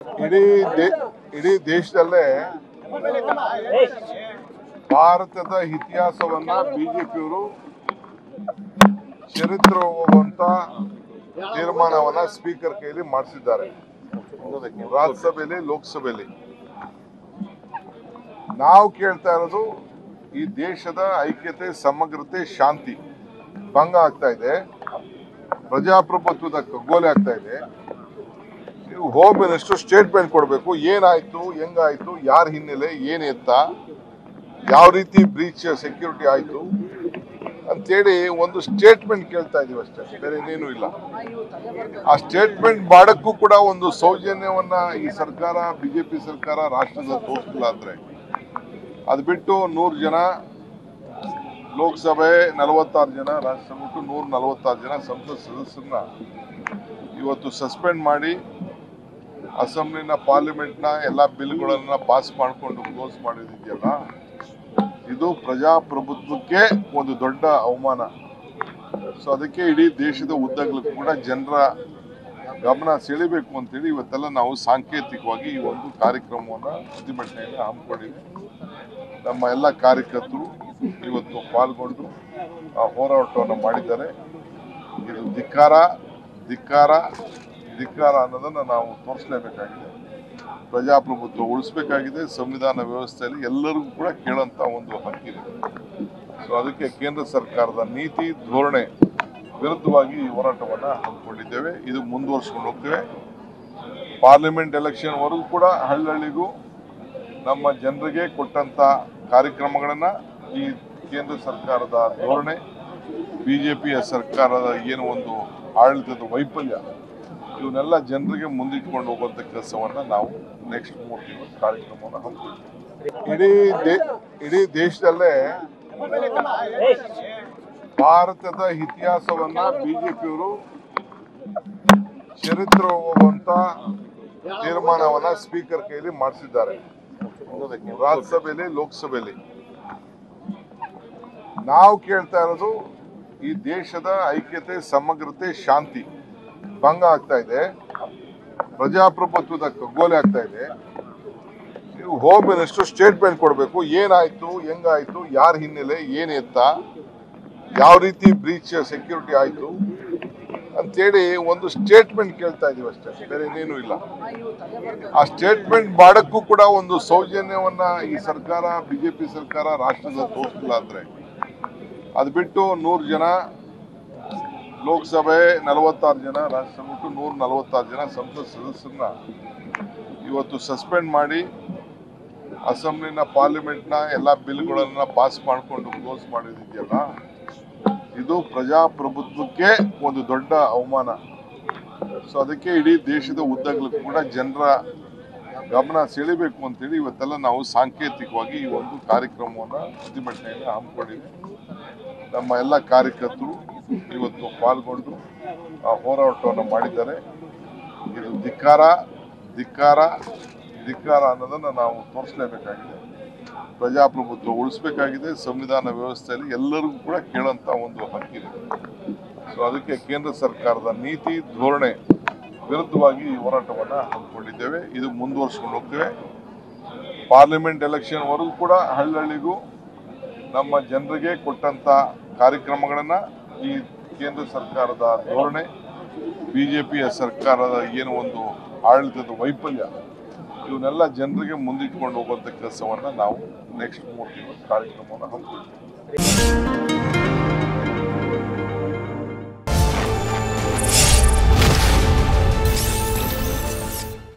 ಇಡೀ ದೇಶದಲ್ಲೇ ಭಾರತದ ಇತಿಹಾಸವನ್ನ ಬಿಜೆಪಿಯವರು ಚರಿತ್ರೆ ಹೋಗುವಂತ ತೀರ್ಮಾನವನ್ನ ಸ್ಪೀಕರ್ ಕೈಯಲ್ಲಿ ಮಾಡಿಸಿದ್ದಾರೆ. ರಾಜ್ಯಸಭೆಯಲ್ಲಿ ಲೋಕಸಭೆಯಲ್ಲಿ ನಾವು ಕೇಳ್ತಾ ಇರೋದು ಈ ದೇಶದ ಐಕ್ಯತೆ, ಸಮಗ್ರತೆ, ಶಾಂತಿ ಭಂಗ ಆಗ್ತಾ ಇದೆ, ಪ್ರಜಾಪ್ರಭುತ್ವದ ಕಗ್ಗೋಲೆ ಆಗ್ತಾ ಇದೆ. ನೀವು ಹೋಮ್ ಮಿನಿಸ್ಟರ್ ಸ್ಟೇಟ್ಮೆಂಟ್ ಕೊಡಬೇಕು. ಏನಾಯ್ತು, ಹೆಂಗಾಯ್ತು, ಯಾರ ಹಿನ್ನೆಲೆ, ಏನ್ ಎತ್ತ, ಯಾವ ರೀತಿ ಬ್ರೀಚ್ ಸೆಕ್ಯೂರಿಟಿ ಆಯ್ತು ಅಂತೇಳಿ ಒಂದು ಸ್ಟೇಟ್ಮೆಂಟ್ ಕೇಳ್ತಾ ಇದೀವಿ ಅಷ್ಟೇ, ಬೇರೆ ಇನ್ನೇನು ಇಲ್ಲ. ಆ ಸ್ಟೇಟ್ಮೆಂಟ್ ಮಾಡಕ್ಕೂ ಕೂಡ ಒಂದು ಸೌಜನ್ಯವನ್ನ ಈ ಸರ್ಕಾರ, ಬಿಜೆಪಿ ಸರ್ಕಾರ ರಾಷ್ಟ್ರದ ತೋರಿಸಿಲ್ಲ ಅಂದ್ರೆ, ಅದು ಬಿಟ್ಟು 100 ಜನ ಲೋಕಸಭೆ, 46 ಜನ ರಾಜ್ಯಸಭೆ, 146 ಜನ ಸಂಸತ್ ಸದಸ್ಯರನ್ನ ಇವತ್ತು ಸಸ್ಪೆಂಡ್ ಮಾಡಿ ಅಸೆಂಬ್ಲಿನ, ಪಾರ್ಲಿಮೆಂಟ್ನ ಎಲ್ಲ ಬಿಲ್ಗಳನ್ನ ಪಾಸ್ ಮಾಡಿಕೊಂಡು ಕ್ಲೋಸ್ ಮಾಡಿದೆಯಲ್ಲ, ಇದು ಪ್ರಜಾಪ್ರಭುತ್ವಕ್ಕೆ ಒಂದು ದೊಡ್ಡ ಅವಮಾನ. ಸೊ ಅದಕ್ಕೆ ಇಡೀ ದೇಶದ ಉದ್ದಗಲೂ ಕೂಡ ಜನರ ಗಮನ ಸೆಳಿಬೇಕು ಅಂತೇಳಿ ಇವತ್ತೆಲ್ಲ ನಾವು ಸಾಂಕೇತಿಕವಾಗಿ ಈ ಒಂದು ಕಾರ್ಯಕ್ರಮವನ್ನು, ಪ್ರತಿಭಟನೆಯನ್ನು ಹಮ್ಮಿಕೊಂಡಿದ್ದೀವಿ. ನಮ್ಮ ಎಲ್ಲ ಕಾರ್ಯಕರ್ತರು ಇವತ್ತು ಪಾಲ್ಗೊಂಡು ಆ ಹೋರಾಟವನ್ನು ಮಾಡಿದ್ದಾರೆ. ಇದು ಧಿಕ್ಕಾರ ಧಿಕ್ಕಾರ ಧಿಕ್ಕಾರ ಅನ್ನೋದನ್ನು ನಾವು ತೋರಿಸಲೇಬೇಕಾಗಿದೆ. ಪ್ರಜಾಪ್ರಭುತ್ವ ಉಳಿಸಬೇಕಾಗಿದೆ. ಸಂವಿಧಾನ ವ್ಯವಸ್ಥೆಯಲ್ಲಿ ಎಲ್ಲರಿಗೂ ಕೂಡ ಕೇಳುವಂತ ಒಂದು ಹಕ್ಕಿದೆ. ಸೊ ಅದಕ್ಕೆ ಕೇಂದ್ರ ಸರ್ಕಾರದ ನೀತಿ ಧೋರಣೆ ವಿರುದ್ಧವಾಗಿ ಈ ಹೋರಾಟವನ್ನು ಹಮ್ಮಿಕೊಂಡಿದ್ದೇವೆ. ಇದು ಮುಂದುವರಿಸಿಕೊಂಡು ಹೋಗ್ತೇವೆ. ಪಾರ್ಲಿಮೆಂಟ್ ಎಲೆಕ್ಷನ್ ವರೆಗೂ ಕೂಡ ಹಳ್ಳಿಗೂ ನಮ್ಮ ಜನರಿಗೆ ಕೊಟ್ಟಂತ ಕಾರ್ಯಕ್ರಮಗಳನ್ನ ಈ ಕೇಂದ್ರ ಸರ್ಕಾರದ ಧೋರಣೆ, ಬಿಜೆಪಿಯ ಸರ್ಕಾರದ ಏನು ಒಂದು ಆಡಳಿತದ ವೈಫಲ್ಯ, ಇವನ್ನೆಲ್ಲ ಜನರಿಗೆ ಮುಂದಿಟ್ಕೊಂಡು ಹೋಗುವಂತ ಕೆಲಸವನ್ನ ನಾವು ನೆಕ್ಸ್ಟ್ 3 ತಿಂಗಳ ಕಾರ್ಯಕ್ರಮವನ್ನು ಹಮ್ಮಿಕೊಂಡಿದ್ದೀವಿ. ಇಡೀ ದೇಶದಲ್ಲೇ ಭಾರತದ ಇತಿಹಾಸವನ್ನ ಬಿಜೆಪಿಯವರು ಚರಿತ್ರೆ ಹೋಗುವಂತ ತೀರ್ಮಾನವನ್ನ ಸ್ಪೀಕರ್ ಕೈಯಲ್ಲಿ ಮಾಡಿಸಿದ್ದಾರೆ. ರಾಜ್ಯಸಭೆಯಲ್ಲಿ ಲೋಕಸಭೆಯಲ್ಲಿ ನಾವು ಕೇಳ್ತಾ ಇರೋದು ಈ ದೇಶದ ಐಕ್ಯತೆ, ಸಮಗ್ರತೆ, ಶಾಂತಿ ಭಂಗ ಆಗ್ತಾ ಇದೆ, ಪ್ರಜಾಪ್ರಭುತ್ವದ ಕಗ್ಗೋಲೆ ಆಗ್ತಾ ಇದೆ. ನೀವು ಹೋಮ್ ಮಿನಿಸ್ಟರ್ ಸ್ಟೇಟ್ಮೆಂಟ್ ಕೊಡಬೇಕು. ಏನಾಯ್ತು, ಹೆಂಗಾಯ್ತು, ಯಾರ ಹಿನ್ನೆಲೆ, ಏನ್ ಎತ್ತ, ಯಾವ ರೀತಿ ಬ್ರೀಚ್ ಸೆಕ್ಯೂರಿಟಿ ಆಯ್ತು ಅಂತೇಳಿ ಒಂದು ಸ್ಟೇಟ್ಮೆಂಟ್ ಕೇಳ್ತಾ ಇದೀವಿ ಅಷ್ಟೇ, ಬೇರೆ ಇನ್ನೇನು ಇಲ್ಲ. ಆ ಸ್ಟೇಟ್ಮೆಂಟ್ ಮಾಡಕ್ಕೂ ಕೂಡ ಒಂದು ಸೌಜನ್ಯವನ್ನ ಈ ಸರ್ಕಾರ, ಬಿಜೆಪಿ ಸರ್ಕಾರ ರಾಷ್ಟ್ರದ ತೋರಿಸಿಲ್ಲ ಅಂದ್ರೆ, ಅದು ಬಿಟ್ಟು 100 ಜನ ಲೋಕಸಭೆ, 46 ಜನ ರಾಜ್ಯಸಭೆ, 146 ಜನ ಸಂಸತ್ ಸದಸ್ಯರನ್ನ ಇವತ್ತು ಸಸ್ಪೆಂಡ್ ಮಾಡಿ ಅಸೆಂಬ್ಲಿನ, ಪಾರ್ಲಿಮೆಂಟ್ನ ಎಲ್ಲ ಬಿಲ್ಗಳನ್ನ ಪಾಸ್ ಮಾಡಿಕೊಂಡು ಕ್ಲೋಸ್ ಮಾಡಿದೆಯಲ್ಲ, ಇದು ಪ್ರಜಾಪ್ರಭುತ್ವಕ್ಕೆ ಒಂದು ದೊಡ್ಡ ಅವಮಾನ. ಸೊ ಅದಕ್ಕೆ ಇಡೀ ದೇಶದ ಉದ್ದಗಲೂ ಕೂಡ ಜನರ ಗಮನ ಸೆಳಿಬೇಕು ಅಂತೇಳಿ ಇವತ್ತೆಲ್ಲ ನಾವು ಸಾಂಕೇತಿಕವಾಗಿ ಈ ಒಂದು ಕಾರ್ಯಕ್ರಮವನ್ನು, ಪ್ರತಿಭಟನೆಯನ್ನು ಹಮ್ಮಿಕೊಂಡಿದ್ದೀವಿ. ನಮ್ಮ ಎಲ್ಲ ಕಾರ್ಯಕರ್ತರು ಇವತ್ತು ಪಾಲ್ಗೊಂಡು ಆ ಹೋರಾಟವನ್ನು ಮಾಡಿದ್ದಾರೆ. ಇದು ಧಿಕ್ಕಾರ ಧಿಕ್ಕಾರ ಧಿಕ್ಕಾರ ಅನ್ನೋದನ್ನು ನಾವು ತೋರಿಸಲೇಬೇಕಾಗಿದೆ. ಪ್ರಜಾಪ್ರಭುತ್ವ ಉಳಿಸಬೇಕಾಗಿದೆ. ಸಂವಿಧಾನ ವ್ಯವಸ್ಥೆಯಲ್ಲಿ ಎಲ್ಲರಿಗೂ ಕೂಡ ಕೇಳುವಂತ ಒಂದು ಹಕ್ಕಿದೆ. ಸೊ ಅದಕ್ಕೆ ಕೇಂದ್ರ ಸರ್ಕಾರದ ನೀತಿ ಧೋರಣೆ ವಿರುದ್ಧವಾಗಿ ಈ ಹೋರಾಟವನ್ನು ಹಮ್ಮಿಕೊಂಡಿದ್ದೇವೆ. ಇದು ಮುಂದುವರಿಸಿಕೊಂಡು ಹೋಗ್ತೇವೆ. ಪಾರ್ಲಿಮೆಂಟ್ ಎಲೆಕ್ಷನ್ ವರೆಗೂ ಕೂಡ ಹಳ್ಳಿಗೂ ನಮ್ಮ ಜನರಿಗೆ ಕೊಟ್ಟಂತ ಕಾರ್ಯಕ್ರಮಗಳನ್ನ ಈ ಕೇಂದ್ರ ಸರ್ಕಾರದ ಧೋರಣೆ, ಬಿಜೆಪಿಯ ಸರ್ಕಾರದ ಏನು ಒಂದು ಆಡಳಿತದ ವೈಫಲ್ಯ, ಇವನ್ನೆಲ್ಲ ಜನರಿಗೆ ಮುಂದಿಟ್ಕೊಂಡು ಹೋಗುವಂತ ಕೆಲಸವನ್ನ ನಾವು ನೆಕ್ಸ್ಟ್ 3 ತಿಂಗಳ ಕಾರ್ಯಕ್ರಮವನ್ನು ಹಮ್ಮಿಕೊಂಡಿದ್ದೀವಿ.